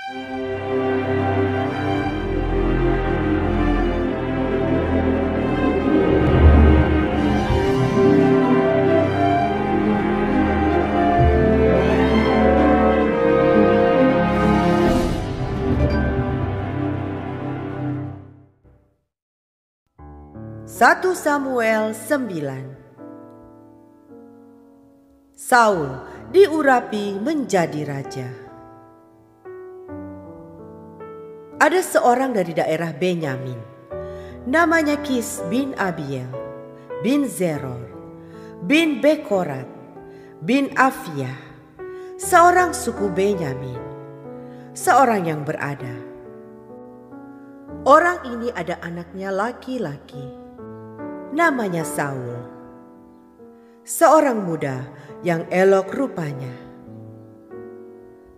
1 Samuel 9. Saul diurapi menjadi raja. Ada seorang dari daerah Benyamin, namanya Kis bin Abiel, bin Zeror, bin Bekorat, bin Afia, seorang suku Benyamin, seorang yang berada. Orang ini ada anaknya laki-laki, namanya Saul, seorang muda yang elok rupanya.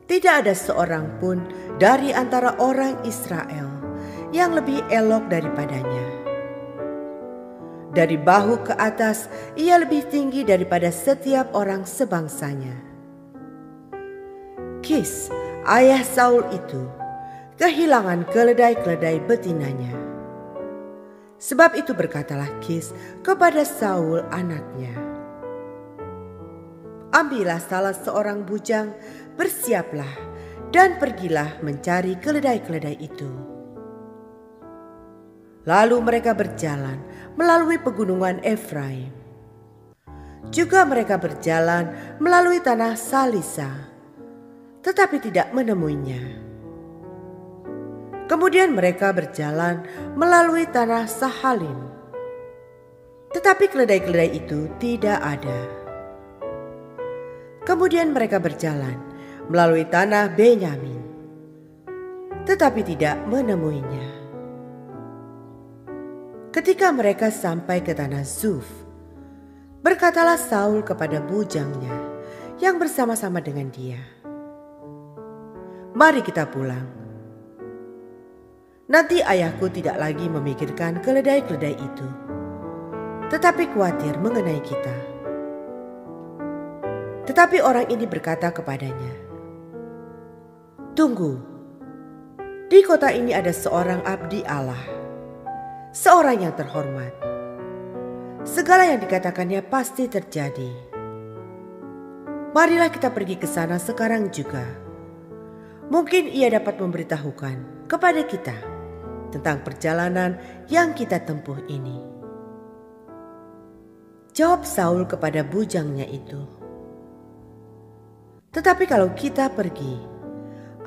Tidak ada seorang pun dari antara orang Israel yang lebih elok daripadanya. Dari bahu ke atas ia lebih tinggi daripada setiap orang sebangsanya. Kis, ayah Saul itu, kehilangan keledai-keledai betinanya. Sebab itu berkatalah Kis kepada Saul anaknya, ambillah salah seorang bujang, bersiaplah dan pergilah mencari keledai-keledai itu. Lalu mereka berjalan melalui pegunungan Efraim. Juga mereka berjalan melalui tanah Salisa, tetapi tidak menemuinya. Kemudian mereka berjalan melalui tanah Sahalim, tetapi keledai-keledai itu tidak ada. Kemudian mereka berjalan melalui tanah Benyamin, tetapi tidak menemuinya. Ketika mereka sampai ke tanah Zuf, berkatalah Saul kepada bujangnya yang bersama-sama dengan dia, mari kita pulang. Nanti ayahku tidak lagi memikirkan keledai-keledai itu, tetapi khawatir mengenai kita. Tetapi orang ini berkata kepadanya, tunggu, di kota ini ada seorang abdi Allah, seorang yang terhormat. Segala yang dikatakannya pasti terjadi. Marilah kita pergi ke sana sekarang juga. Mungkin ia dapat memberitahukan kepada kita tentang perjalanan yang kita tempuh ini. Jawab Saul kepada bujangnya itu, tetapi kalau kita pergi,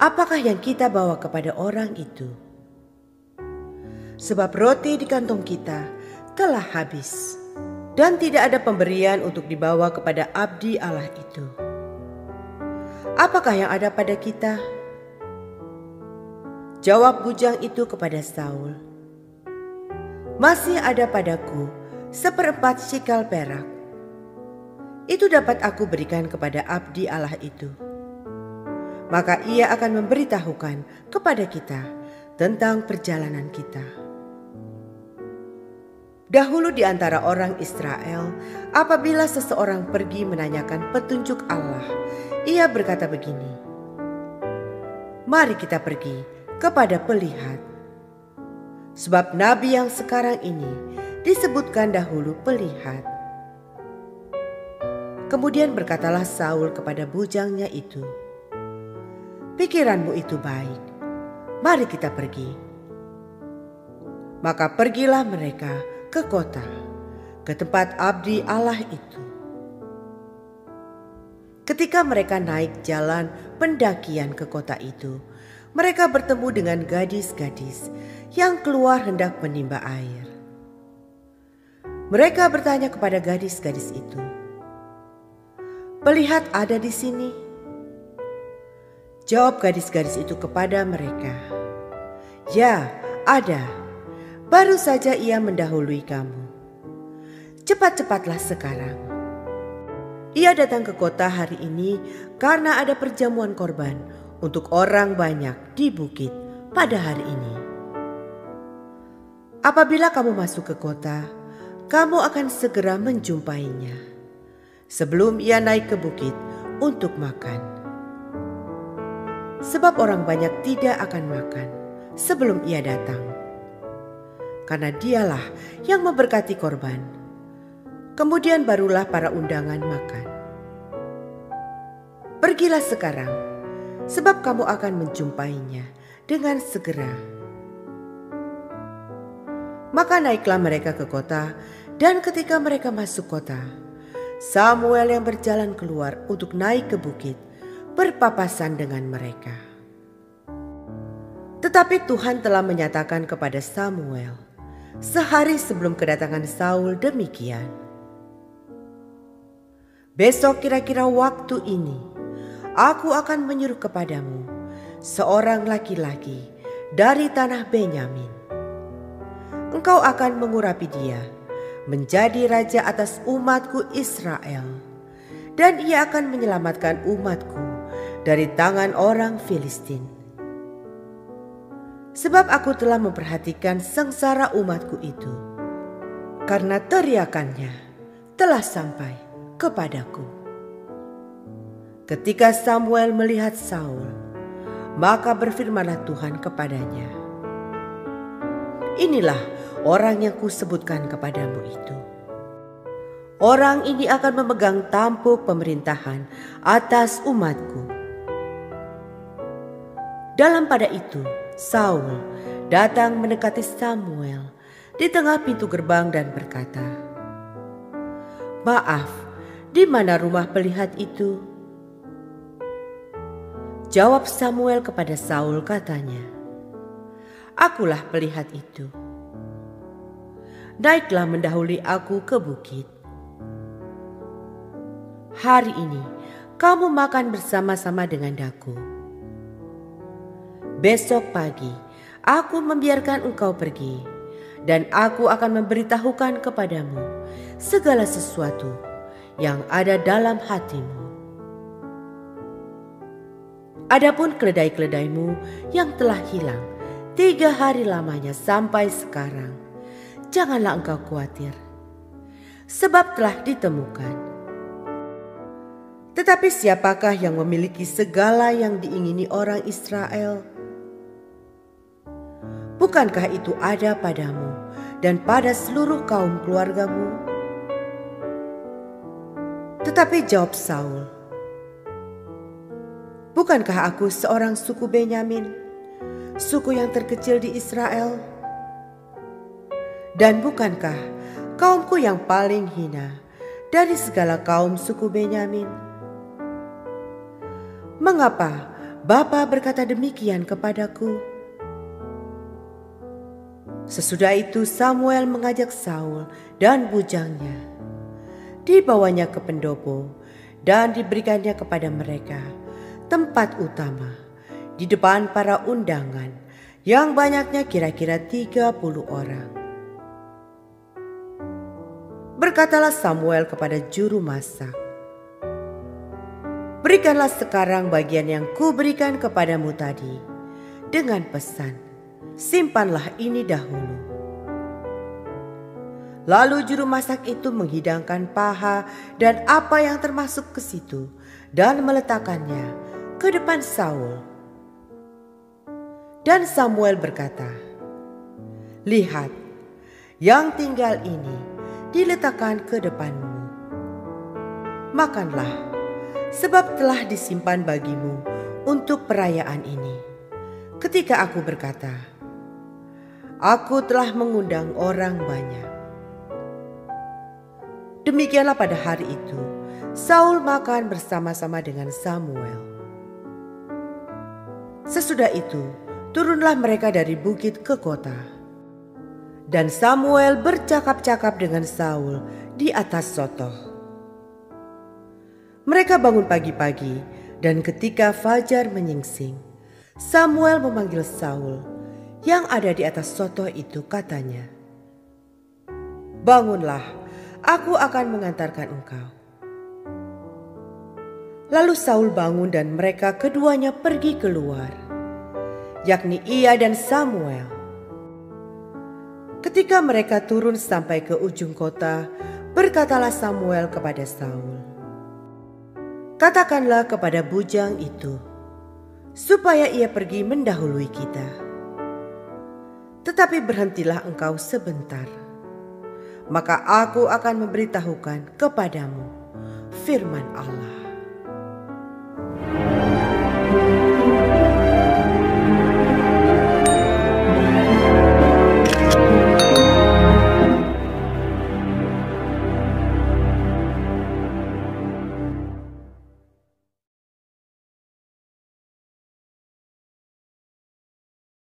apakah yang kita bawa kepada orang itu? Sebab roti di kantong kita telah habis, dan tidak ada pemberian untuk dibawa kepada abdi Allah itu. Apakah yang ada pada kita? Jawab bujang itu kepada Saul, masih ada padaku 1/4 shikal perak. Itu dapat aku berikan kepada abdi Allah itu. Maka ia akan memberitahukan kepada kita tentang perjalanan kita. Dahulu di antara orang Israel, apabila seseorang pergi menanyakan petunjuk Allah, ia berkata begini, mari kita pergi kepada pelihat. Sebab nabi yang sekarang ini disebutkan dahulu pelihat. Kemudian berkatalah Saul kepada bujangnya itu, pikiranmu itu baik, mari kita pergi. Maka pergilah mereka ke kota, ke tempat abdi Allah itu. Ketika mereka naik jalan pendakian ke kota itu, mereka bertemu dengan gadis-gadis yang keluar hendak menimba air. Mereka bertanya kepada gadis-gadis itu, pelihat ada di sini? Jawab gadis-gadis itu kepada mereka, ya, ada. Baru saja ia mendahului kamu. Cepat-cepatlah sekarang. Ia datang ke kota hari ini karena ada perjamuan korban untuk orang banyak di bukit pada hari ini. Apabila kamu masuk ke kota, kamu akan segera menjumpainya sebelum ia naik ke bukit untuk makan. sebab orang banyak tidak akan makan sebelum ia datang. Karena dialah yang memberkati korban, kemudian barulah para undangan makan. Pergilah sekarang, sebab kamu akan menjumpainya dengan segera. Maka naiklah mereka ke kota, dan ketika mereka masuk kota, Samuel yang berjalan keluar untuk naik ke bukit berpapasan dengan mereka. Tetapi Tuhan telah menyatakan kepada Samuel sehari sebelum kedatangan Saul demikian. Besok kira-kira waktu ini, aku akan menyuruh kepadamu seorang laki-laki dari tanah Benyamin. Engkau akan mengurapi dia menjadi raja atas umatku Israel, dan ia akan menyelamatkan umatku dari tangan orang Filistin. Sebab aku telah memperhatikan sengsara umatku itu, karena teriakannya telah sampai kepadaku. Ketika Samuel melihat Saul, maka berfirmanlah Tuhan kepadanya, inilah orang yang kusebutkan kepadamu itu. Orang ini akan memegang tampuk pemerintahan atas umatku. Dalam pada itu, Saul datang mendekati Samuel di tengah pintu gerbang dan berkata, "Maaf, di mana rumah pelihat itu?" Jawab Samuel kepada Saul katanya, "Akulah pelihat itu. Naiklah mendahului aku ke bukit. Hari ini kamu makan bersama-sama dengan daku. Besok pagi aku membiarkan engkau pergi, dan aku akan memberitahukan kepadamu segala sesuatu yang ada dalam hatimu. Adapun keledai-keledaimu yang telah hilang 3 hari lamanya sampai sekarang, janganlah engkau khawatir, sebab telah ditemukan. Tetapi siapakah yang memiliki segala yang diingini orang Israel? Bukankah itu ada padamu dan pada seluruh kaum keluargamu?" Tetapi jawab Saul, "Bukankah aku seorang suku Benyamin, suku yang terkecil di Israel? Dan bukankah kaumku yang paling hina dari segala kaum suku Benyamin? Mengapa Bapa berkata demikian kepadaku?" Sesudah itu Samuel mengajak Saul dan bujangnya, dibawanya ke pendopo dan diberikannya kepada mereka tempat utama di depan para undangan yang banyaknya kira-kira 30 orang. Berkatalah Samuel kepada juru masak, "Berikanlah sekarang bagian yang kuberikan kepadamu tadi dengan pesan, simpanlah ini dahulu." Lalu juru masak itu menghidangkan paha dan apa yang termasuk ke situ dan meletakkannya ke depan Saul. Dan Samuel berkata, "Lihat, yang tinggal ini diletakkan ke depanmu. Makanlah, sebab telah disimpan bagimu untuk perayaan ini." Ketika aku berkata, "Aku telah mengundang orang banyak." Demikianlah pada hari itu, Saul makan bersama-sama dengan Samuel. Sesudah itu, turunlah mereka dari bukit ke kota. Dan Samuel bercakap-cakap dengan Saul di atas sotoh. Mereka bangun pagi-pagi, dan ketika fajar menyingsing, Samuel memanggil Saul yang ada di atas sotoh itu, katanya, "Bangunlah, aku akan mengantarkan engkau." Lalu Saul bangun dan mereka keduanya pergi keluar, yakni ia dan Samuel. Ketika mereka turun sampai ke ujung kota, berkatalah Samuel kepada Saul, "Katakanlah kepada bujang itu, supaya ia pergi mendahului kita. Tetapi berhentilah engkau sebentar, maka aku akan memberitahukan kepadamu firman Allah.